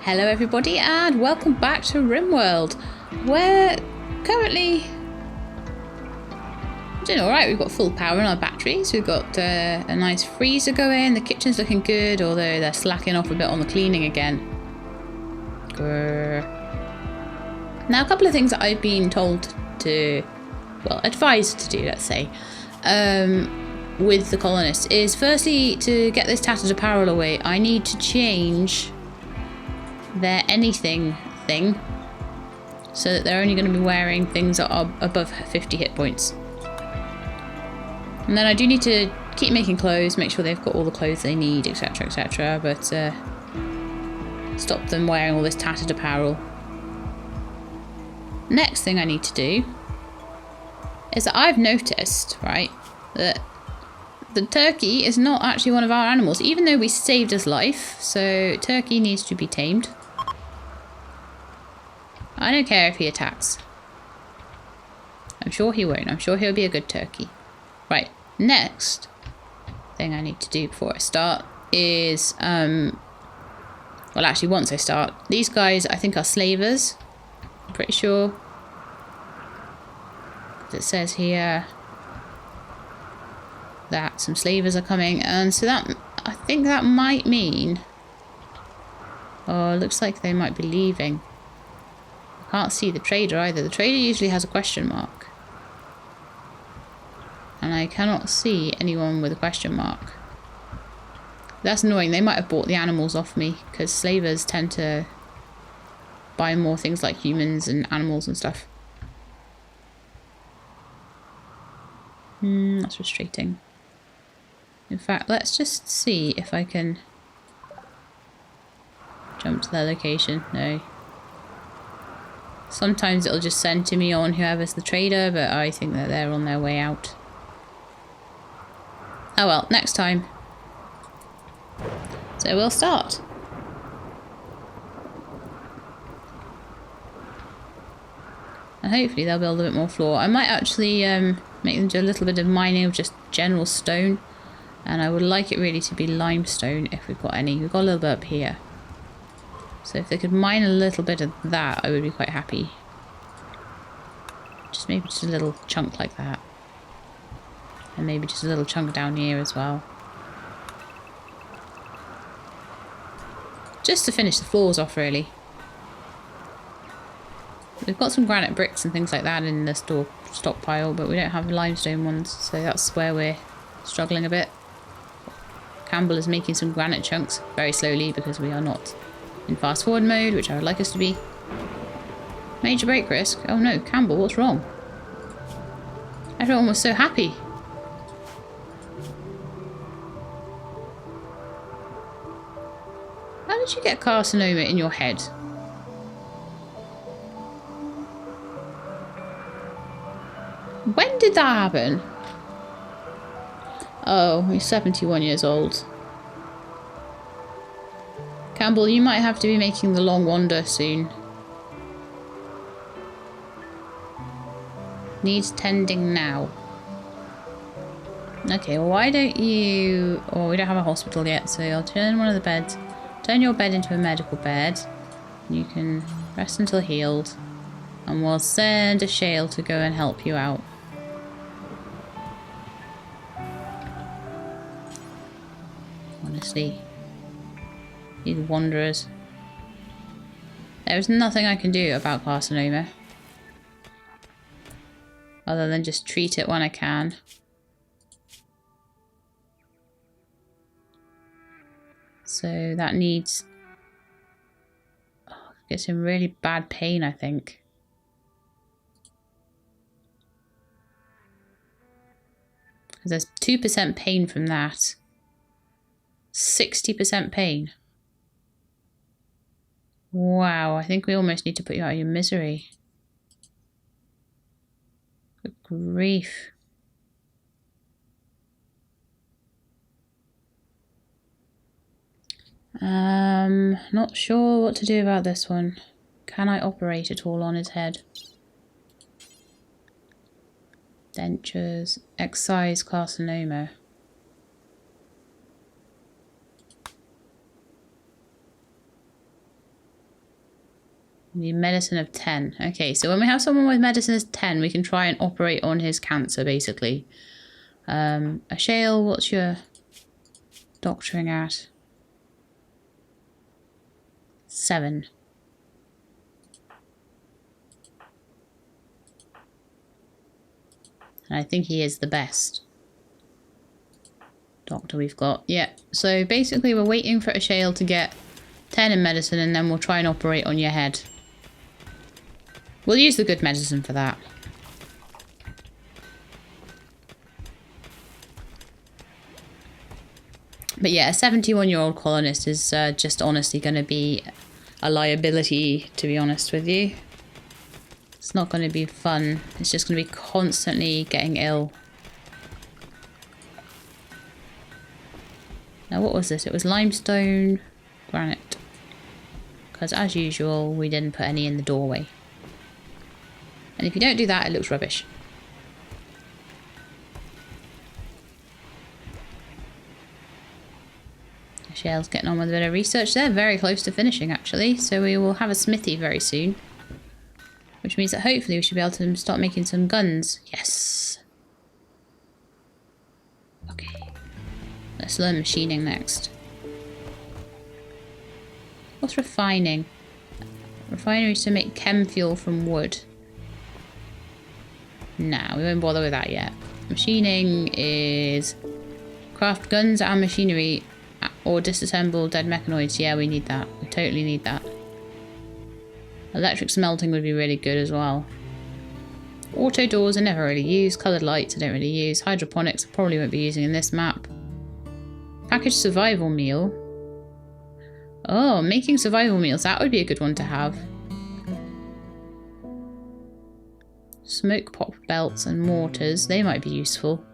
Hello everybody and welcome back to Rimworld. We're currently doing alright. We've got full power in our batteries, we've got a nice freezer going, the kitchen's looking good, although they're slacking off a bit on the cleaning again. Grrr. Now a couple of things that I've been told to, well, advised to do, let's say, with the colonists is firstly to get this tattered apparel away. I need to change their anything thing so that they're only going to be wearing things that are above 50 hit points. And then I do need to keep making clothes, make sure they've got all the clothes they need, etc, etc, but stop them wearing all this tattered apparel. Next thing I need to do is that I've noticed, right, that the turkey is not actually one of our animals, even though we saved his life, so turkey needs to be tamed. I don't care if he attacks. I'm sure he won't. I'm sure he'll be a good turkey. Right, next thing I need to do before I start is, well actually once I start, these guys I think are slavers. I'm pretty sure. It says here that some slavers are coming, and so that, I think that might mean, oh, it looks like they might be leaving. I can't see the trader either. The trader usually has a question mark. And I cannot see anyone with a question mark. That's annoying. They might have bought the animals off me, because slavers tend to buy more things like humans and animals and stuff. That's frustrating. In fact, let's just see if I can jump to their location. No. Sometimes it'll just send to me on whoever's the trader, but I think that they're on their way out. Oh well, next time. So we'll start. And hopefully they'll build a bit more floor. I might actually make them do a little bit of mining of just general stone. And I would like it really to be limestone if we've got any. We've got a little bit up here. So if they could mine a little bit of that, I would be quite happy. Just maybe just a little chunk like that. And maybe just a little chunk down here as well. Just to finish the floors off, really. We've got some granite bricks and things like that in the stockpile, but we don't have limestone ones, so that's where we're struggling a bit. Campbell is making some granite chunks very slowly because we are not in fast forward mode, which I would like us to be. Major break risk? Oh no, Campbell, what's wrong? Everyone was so happy. How did you get carcinoma in your head? When did that happen? Oh, he's 71 years old. Campbell, you might have to be making the long wander soon. Needs tending now. Okay, well why don't you... Oh, we don't have a hospital yet, so I'll turn one of the beds. Turn your bed into a medical bed. You can rest until healed. And we'll send Ashael to go and help you out. Honestly. These wanderers. There's nothing I can do about carcinoma. Other than just treat it when I can. So that needs... Oh, gets in really bad pain, I think. Because there's 2% pain from that. 60% pain. Wow, I think we almost need to put you out of your misery. Good grief. Not sure what to do about this one. Can I operate at all on his head? Dentures. Excise carcinoma. We need medicine of 10. Okay, so when we have someone with medicine of 10, we can try and operate on his cancer, basically. Ashael, what's your doctoring at? 7. And I think he is the best doctor we've got. Yeah, so basically we're waiting for Ashael to get 10 in medicine and then we'll try and operate on your head. We'll use the good medicine for that. But yeah, a 71-year-old colonist is just honestly going to be a liability, to be honest with you. It's not going to be fun. It's just going to be constantly getting ill. Now, what was this? It was limestone, granite. Because, as usual, we didn't put any in the doorway. And if you don't do that, it looks rubbish. Ashael's getting on with a bit of research. They're very close to finishing, actually. So we will have a smithy very soon. Which means that hopefully we should be able to start making some guns. Yes! Okay. Let's learn machining next. What's refining? Refineries to make chem fuel from wood. Nah, we won't bother with that yet. Machining is craft guns and machinery or disassemble dead mechanoids. Yeah, we need that. We totally need that. Electric smelting would be really good as well. Auto doors I never really use. Coloured lights I don't really use. Hydroponics I probably won't be using in this map. Packaged survival meal. Oh, making survival meals. That would be a good one to have. Smoke pop belts and mortars. They might be useful.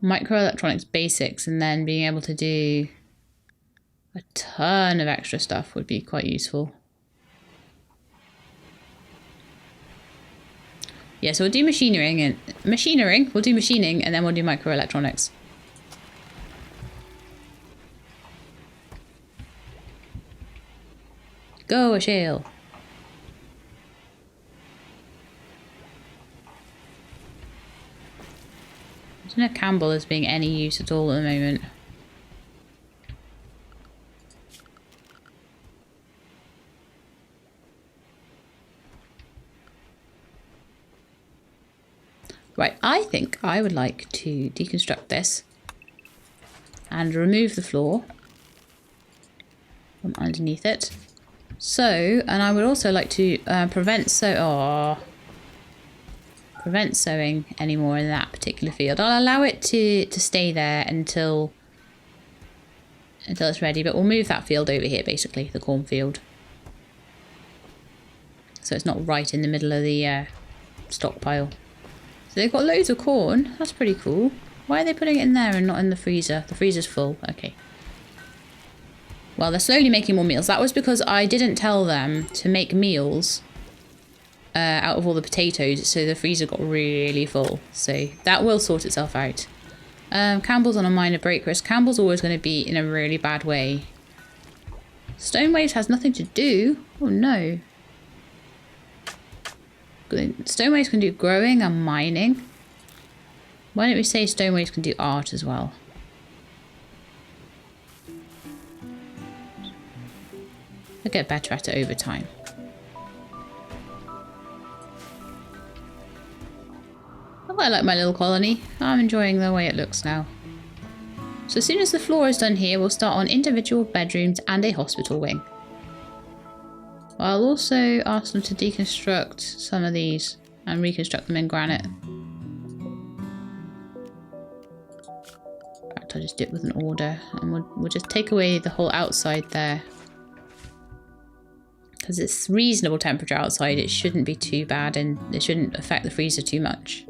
Microelectronics basics and then being able to do a ton of extra stuff would be quite useful. Yeah, so we'll do machinery and we'll do machining and then we'll do microelectronics. Go, Ashael. I don't know if Campbell is being any use at all at the moment. Right, I think I would like to deconstruct this and remove the floor from underneath it. So, and I would also like to prevent sewing anymore in that particular field. I'll allow it to stay there until it's ready, but we'll move that field over here, basically, the cornfield. So it's not right in the middle of the stockpile. So they've got loads of corn. That's pretty cool. Why are they putting it in there and not in the freezer? The freezer's full. Okay. Well, they're slowly making more meals. That was because I didn't tell them to make meals out of all the potatoes, so the freezer got really full. So that will sort itself out. Campbell's on a minor break risk. Campbell's always going to be in a really bad way. Stone Waves has nothing to do. Oh no. Stone Waves can do growing and mining. Why don't we say Stone Waves can do art as well? I'll get better at it over time. I quite like my little colony. I'm enjoying the way it looks now. So as soon as the floor is done here, we'll start on individual bedrooms and a hospital wing. I'll also ask them to deconstruct some of these and reconstruct them in granite. In fact, I'll just do it with an order and we'll just take away the whole outside there. Because it's reasonable temperature outside, it shouldn't be too bad and it shouldn't affect the freezer too much.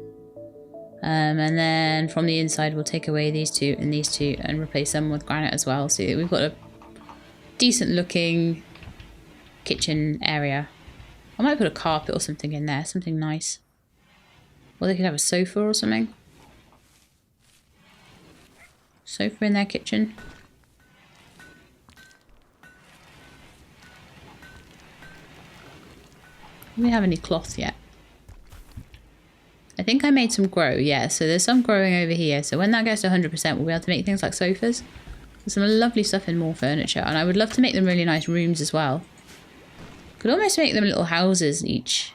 And then from the inside we'll take away these two and replace them with granite as well. So we've got a decent looking kitchen area. I might put a carpet or something in there, something nice. Or they could have a sofa or something. Sofa in their kitchen. Do we have any cloth yet? I think I made some grow, yeah. So there's some growing over here. So when that gets to 100%, we'll be able to make things like sofas. There's some lovely stuff in more furniture. And I would love to make them really nice rooms as well. Could almost make them little houses each.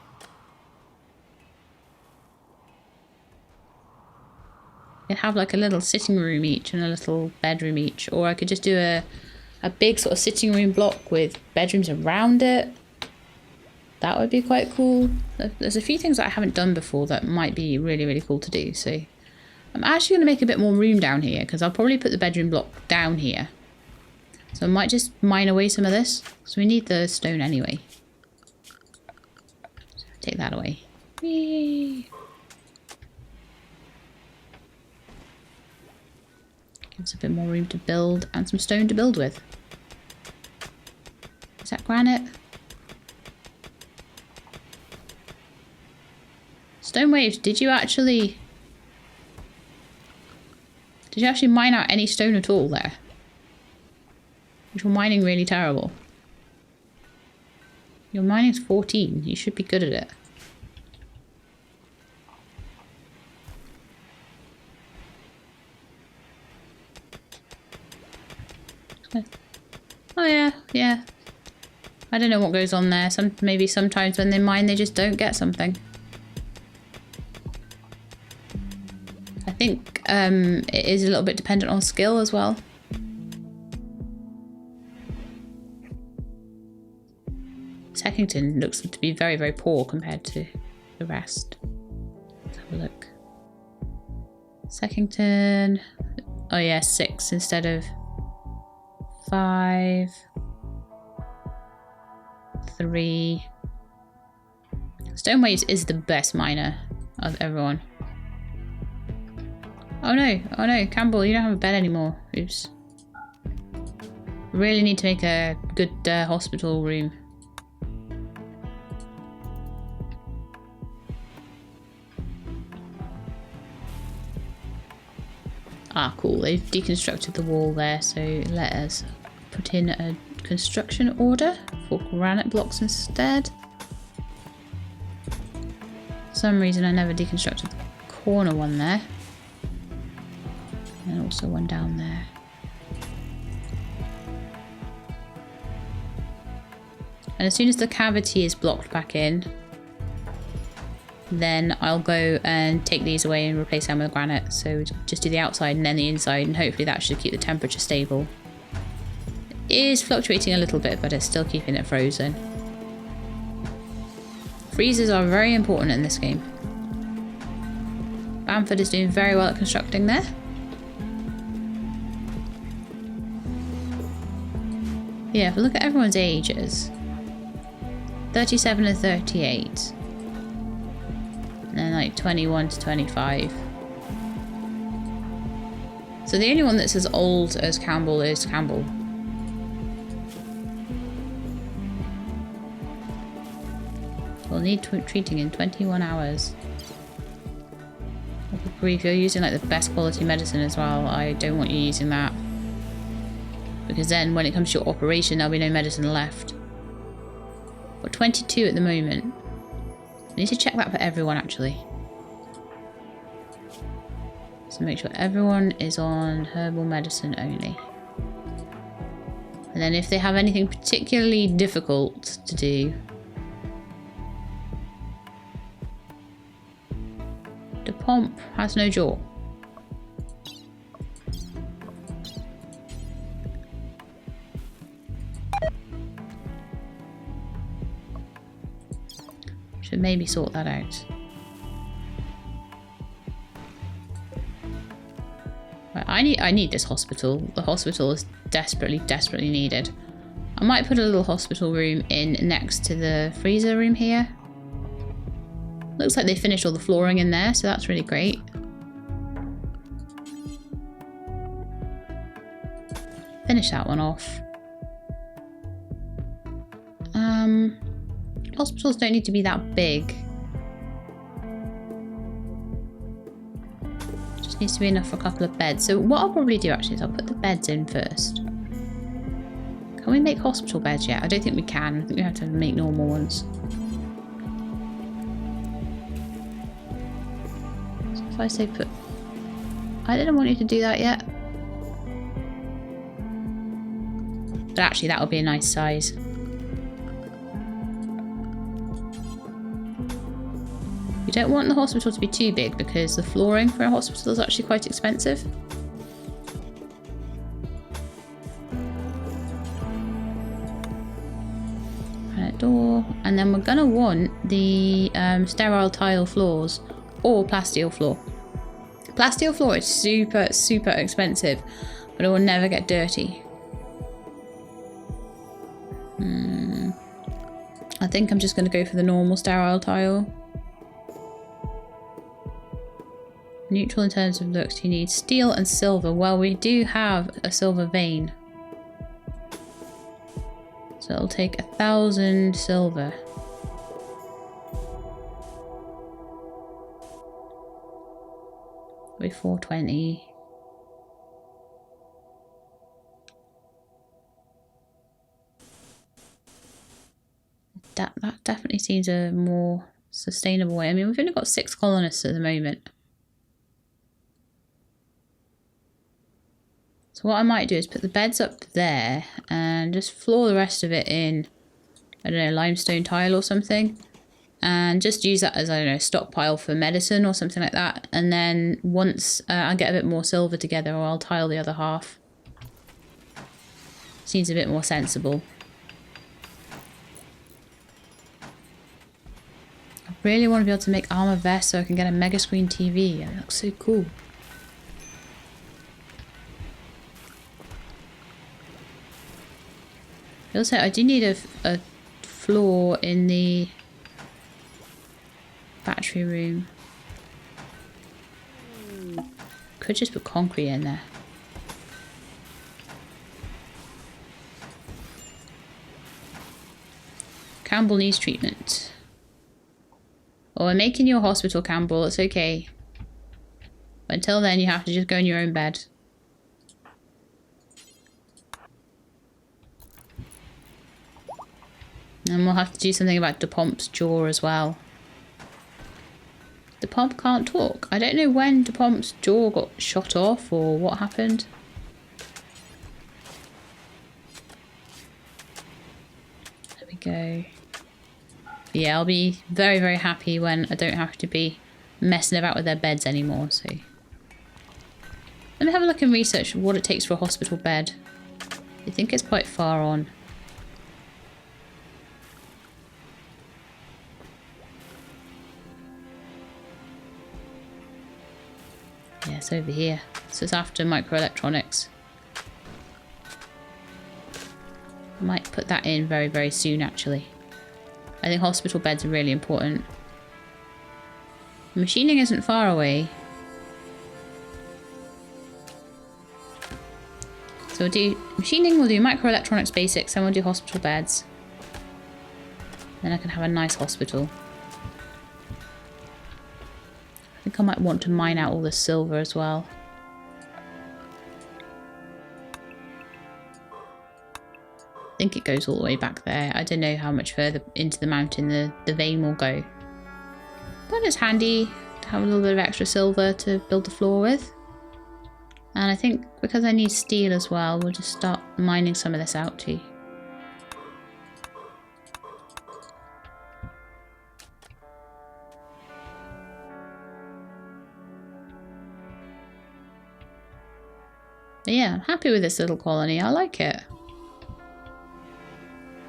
Could have like a little sitting room each and a little bedroom each. Or I could just do a big sort of sitting room block with bedrooms around it. That would be quite cool. There's a few things that I haven't done before that might be really, really cool to do. So I'm actually going to make a bit more room down here because I'll probably put the bedroom block down here. So I might just mine away some of this. So we need the stone anyway. So take that away. Whee! Gives us a bit more room to build and some stone to build with. Is that granite? Stone waves, did you actually mine out any stone at all there? You're mining really terrible. Your mining's 14, you should be good at it. Oh yeah, yeah. I don't know what goes on there. Maybe sometimes when they mine they just don't get something. I think it is a little bit dependent on skill as well. Seckington looks to be very, very poor compared to the rest. Let's have a look. Seckington. Oh yeah, 6 instead of 5. 3. Stonewaves is the best miner of everyone. Oh no, Campbell, you don't have a bed anymore. Oops. Really need to make a good hospital room. Ah, cool. They've deconstructed the wall there, so let us put in a construction order for granite blocks instead. For some reason I never deconstructed the corner one there. And also one down there. And as soon as the cavity is blocked back in, then I'll go and take these away and replace them with granite. So just do the outside and then the inside, and hopefully that should keep the temperature stable. It is fluctuating a little bit, but it's still keeping it frozen. Freezers are very important in this game. Bamford is doing very well at constructing there. Yeah, if we look at everyone's ages, 37 and 38. And then like 21 to 25. So the only one that's as old as Campbell is Campbell. We'll need treating in 21 hours. If you're using like the best quality medicine as well, I don't want you using that. Because then when it comes to your operation, there'll be no medicine left. We're 22 at the moment. I need to check that for everyone actually. So make sure everyone is on herbal medicine only. And then if they have anything particularly difficult to do, the pomp has no jaw. Should maybe sort that out. Right, I need this hospital. The hospital is desperately needed. I might put a little hospital room in next to the freezer room here. Looks like they finished all the flooring in there, so that's really great. Finish that one off. Hospitals don't need to be that big. Just needs to be enough for a couple of beds. So what I'll probably do actually is I'll put the beds in first. Can we make hospital beds yet? I don't think we can. I think we have to make normal ones. If I say put... I didn't want you to do that yet. But actually that would be a nice size. You don't want the hospital to be too big because the flooring for a hospital is actually quite expensive. Door, and then we're gonna want the sterile tile floors or plasteel floor. Plasteel floor is super expensive, but it will never get dirty. I think I'm just gonna go for the normal sterile tile. Neutral in terms of looks, you need steel and silver. Well, we do have a silver vein. So it'll take 1,000 silver. Be 420. That definitely seems a more sustainable way. I mean, we've only got 6 colonists at the moment. So what I might do is put the beds up there and just floor the rest of it in, I don't know, limestone tile or something. And just use that as, I don't know, stockpile for medicine or something like that. And then once I get a bit more silver together, or I'll tile the other half. Seems a bit more sensible. I really want to be able to make armor vests so I can get a mega screen TV. It looks so cool. Also, I do need a floor in the battery room. Could just put concrete in there. Campbell needs treatment. Oh, we're making your hospital, Campbell. It's okay. But until then, you have to just go in your own bed. And we'll have to do something about DuPont's jaw as well. DuPont can't talk. I don't know when DuPont's jaw got shot off or what happened. There we go. But yeah, I'll be very happy when I don't have to be messing about with their beds anymore. So let me have a look and research what it takes for a hospital bed. I think it's quite far on. Yeah, it's over here. So it's after microelectronics. I might put that in very soon, actually. I think hospital beds are really important. Machining isn't far away. So we'll do machining, we'll do microelectronics basics, and we'll do hospital beds. Then I can have a nice hospital. I think I might want to mine out all the silver as well. I think it goes all the way back there. I don't know how much further into the mountain the vein will go. But it's handy to have a little bit of extra silver to build the floor with. And I think because I need steel as well, we'll just start mining some of this out too. But yeah, I'm happy with this little colony. I like it.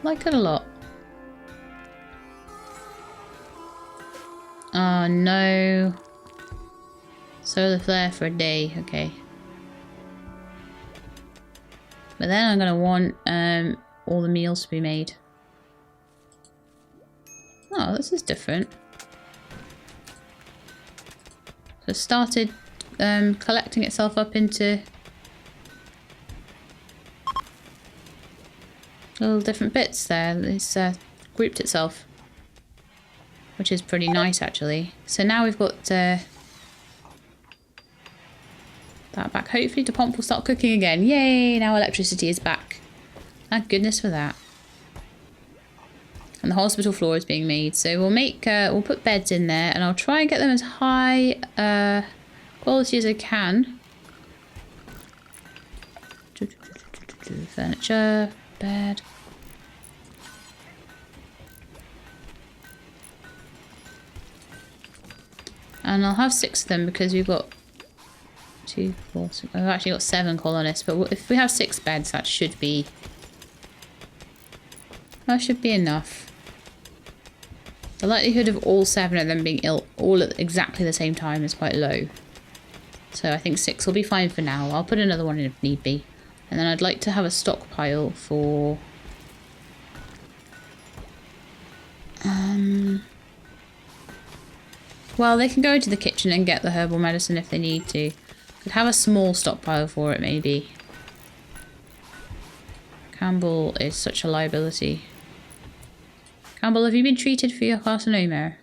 Like it a lot. Oh no. Solar flare for a day, okay. But then I'm gonna want all the meals to be made. Oh, this is different. So it started collecting itself up into little different bits there. It's grouped itself, which is pretty nice actually. So now we've got that back. Hopefully DuPont will start cooking again. Yay! Now electricity is back. Thank goodness for that. And the hospital floor is being made. So we'll put beds in there, and I'll try and get them as high quality as I can. Furniture, bed. And I'll have 6 of them because we've got 2, 4, 6. I've actually got 7 colonists, but if we have 6 beds, that should be enough. The likelihood of all 7 of them being ill all at exactly the same time is quite low. So I think 6 will be fine for now. I'll put another one in if need be. And then I'd like to have a stockpile for... well, they can go into the kitchen and get the herbal medicine if they need to. Could have a small stockpile for it, maybe. Campbell is such a liability. Campbell, have you been treated for your carcinoma?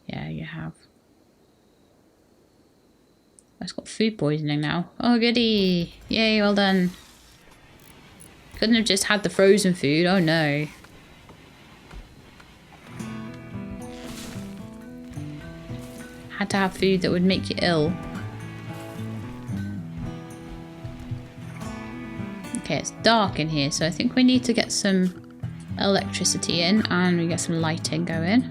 Yeah, you have. It's got food poisoning now. Oh, goody. Yay, well done. Couldn't have just had the frozen food. Oh, no. Had to have food that would make you ill. Okay, it's dark in here, so I think we need to get some electricity in and we get some lighting going.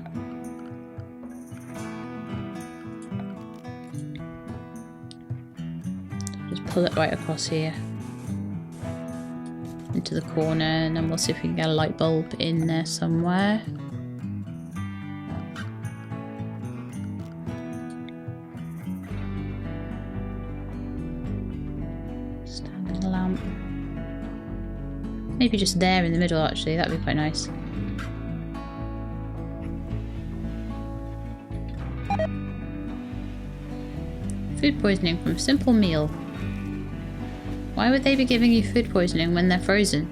Just pull it right across here into the corner, and then we'll see if we can get a light bulb in there somewhere. Standing lamp. Maybe just there in the middle, actually. That'd be quite nice. Food poisoning from simple meal. Why would they be giving you food poisoning when they're frozen?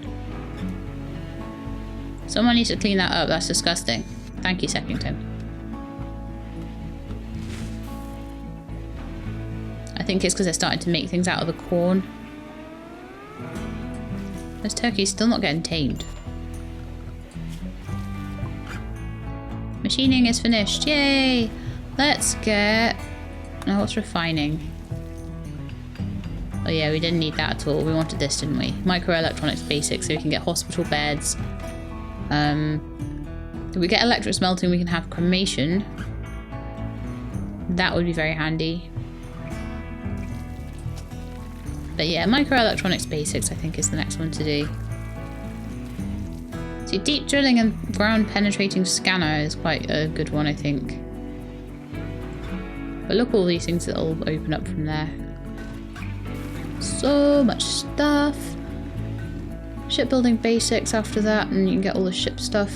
Someone needs to clean that up. That's disgusting. Thank you, Seckington. I think it's because they're starting to make things out of the corn. This turkey's still not getting tamed. Machining is finished. Yay! Let's get... now what's refining? Oh yeah, we didn't need that at all. We wanted this, didn't we? Microelectronics basics, so we can get hospital beds. If we get electric smelting, we can have cremation. That would be very handy. But yeah, microelectronics basics I think is the next one to do. See, deep drilling and ground penetrating scanner is quite a good one, I think. But look, all these things that'll open up from there. So much stuff. Shipbuilding basics after that, and you can get all the ship stuff.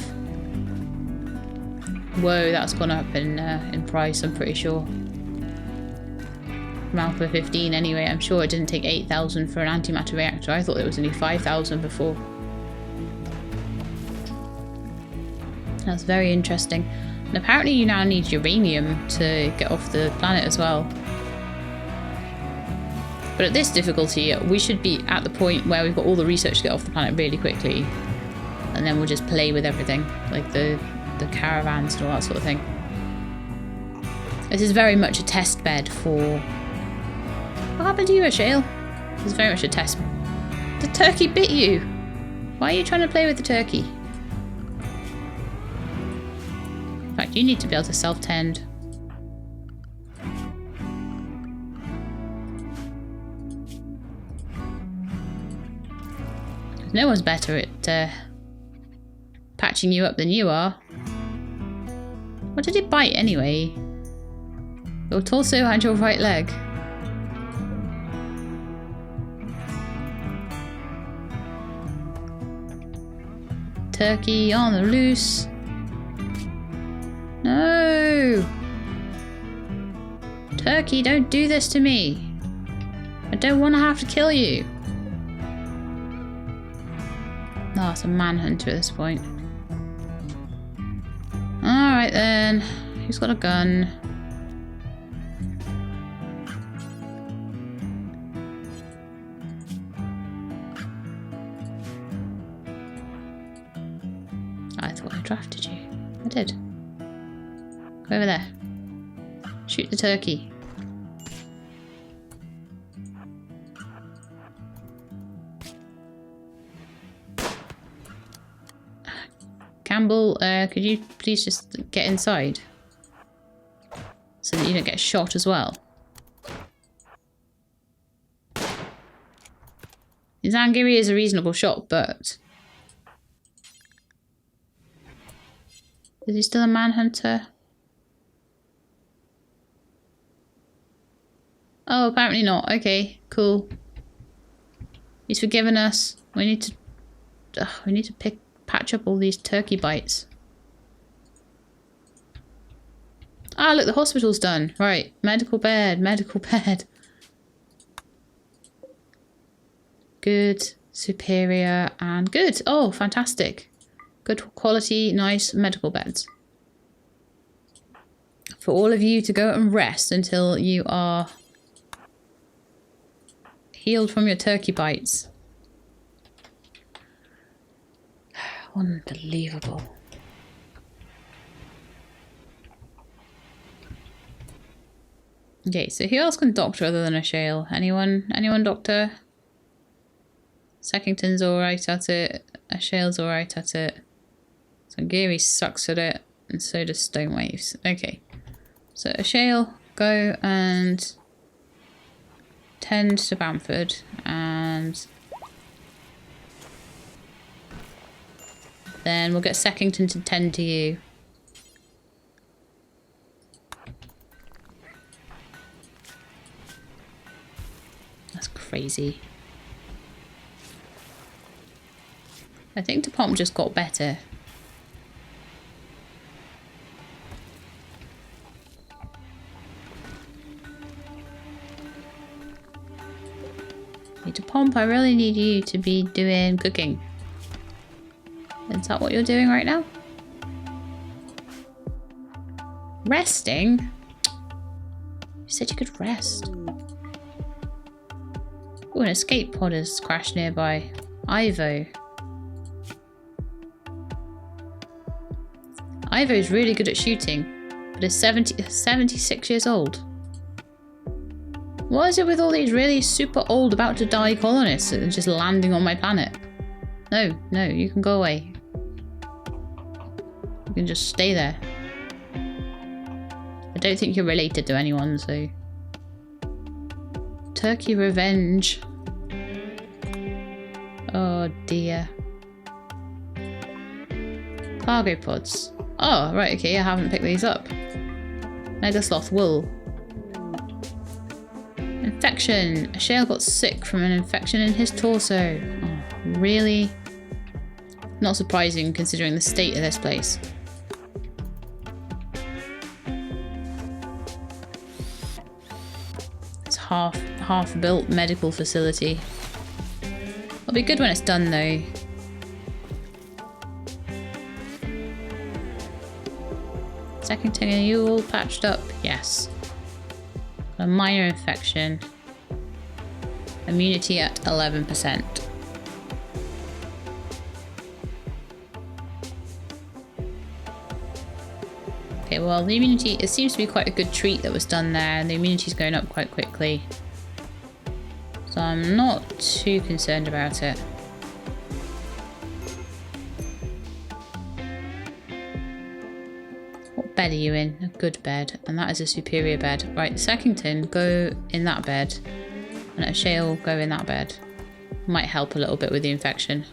Whoa, that's gone up in price, I'm pretty sure. From Alpha 15 anyway. I'm sure it didn't take 8,000 for an antimatter reactor. I thought it was only 5,000 before. That's very interesting. And apparently you now need uranium to get off the planet as well. But at this difficulty, we should be at the point where we've got all the research to get off the planet really quickly. And then we'll just play with everything. Like the caravans and all that sort of thing. This is very much a test bed for... What happened to you, Ashael? This is very much a test... The turkey bit you! Why are you trying to play with the turkey? In fact, you need to be able to self-tend. No one's better at patching you up than you are. What did it bite anyway? Your torso and your right leg. Turkey on the loose. No! Turkey, don't do this to me. I don't want to have to kill you. Oh, it's a manhunter at this point. Alright then. Who's got a gun? I thought I drafted you. I did. Go over there. Shoot the turkey. Campbell, could you please just get inside? So that you don't get shot as well. Zangiri is a reasonable shot, but... Is he still a manhunter? Oh, apparently not. Okay, cool. He's forgiven us. We need to patch up all these turkey bites. Ah, look, the hospital's done. Right, medical bed, medical bed. Good, superior, and good. Oh, fantastic. Good quality, nice medical beds. For all of you to go and rest until you are healed from your turkey bites. Unbelievable. Okay, so who else can doctor other than Ashael? Anyone? Anyone doctor? Sackington's alright at it. Ashael's alright at it. Sangiri sucks at it. And so does Stonewaves. Okay. So Ashael, go and tend to Bamford. And then we'll get Sackington to tend to you. That's crazy. I think the pomp just got better. Hey, to pomp, I really need you to be doing cooking. Is that what you're doing right now? Resting? You said you could rest. Oh, an escape pod has crashed nearby. Ivo. Ivo's really good at shooting, but is 76 years old. What is it with all these really super old, about to die colonists that are just landing on my planet? No, no, you can go away. You can just stay there. I don't think you're related to anyone, so... Turkey revenge. Oh dear. Cargo pods. Oh, right, okay, I haven't picked these up. Mega sloth wool. Infection. Ashael got sick from an infection in his torso. Oh, really? Not surprising considering the state of this place. It's half-built medical facility. It'll be good when it's done though. Second thing, are you all patched up? Yes. A minor infection. Immunity at 11%. Okay, well the immunity, it seems to be quite a good treat that was done there, and the immunity's going up quite quickly. So I'm not too concerned about it. What bed are you in? A good bed, and that is a superior bed. Right, Sackington, go in that bed, and Ashael, go in that bed. Might help a little bit with the infection.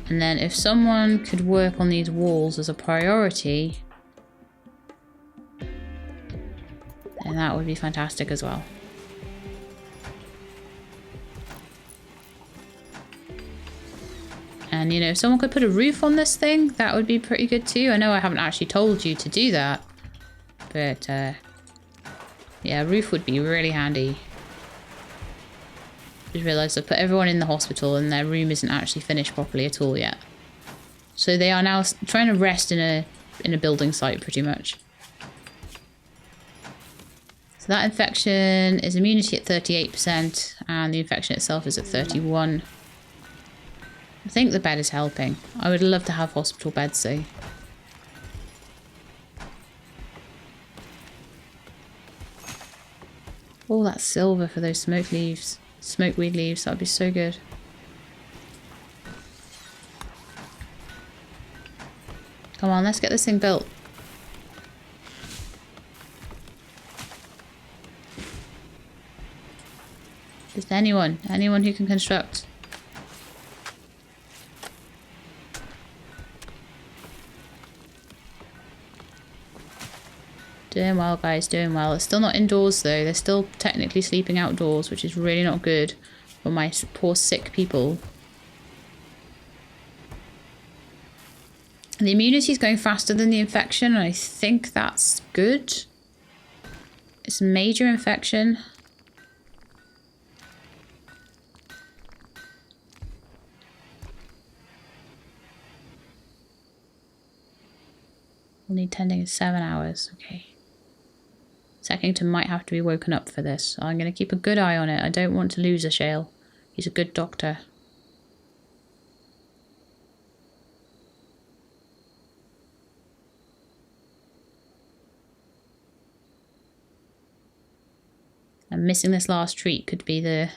And then if someone could work on these walls as a priority, then that would be fantastic as well. And, you know, if someone could put a roof on this thing, that would be pretty good too. I know I haven't actually told you to do that. But, yeah, a roof would be really handy. Just realised I've put everyone in the hospital and their room isn't actually finished properly at all yet. So they are now trying to rest in a building site, pretty much. So that infection is immunity at 38%, and the infection itself is at 31%. I think the bed is helping. I would love to have hospital beds though. Oh, that's silver for those smoke leaves. Smokeweed leaves. That would be so good. Come on, let's get this thing built. Just anyone who can construct. Doing well, guys, doing well. It's still not indoors though. They're still technically sleeping outdoors, which is really not good for my poor sick people. And the immunity is going faster than the infection, and I think that's good. It's a major infection. We'll need tending in 7 hours. Okay. Sackington might have to be woken up for this. I'm going to keep a good eye on it. I don't want to lose Ashael. He's a good doctor. And missing this last treat could be the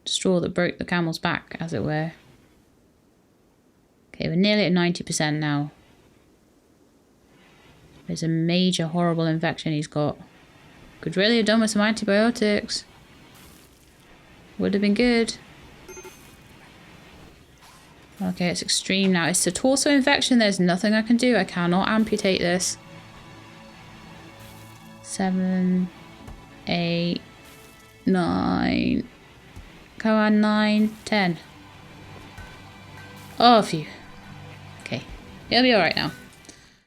straw that broke the camel's back, as it were. Okay, we're nearly at 90% now. There's a major horrible infection he's got. Could really have done with some antibiotics. Would have been good. Okay, it's extreme now. It's a torso infection. There's nothing I can do. I cannot amputate this. 7, 8, 9. Come on, 9, 10. Oh, phew. Okay. He'll be alright now.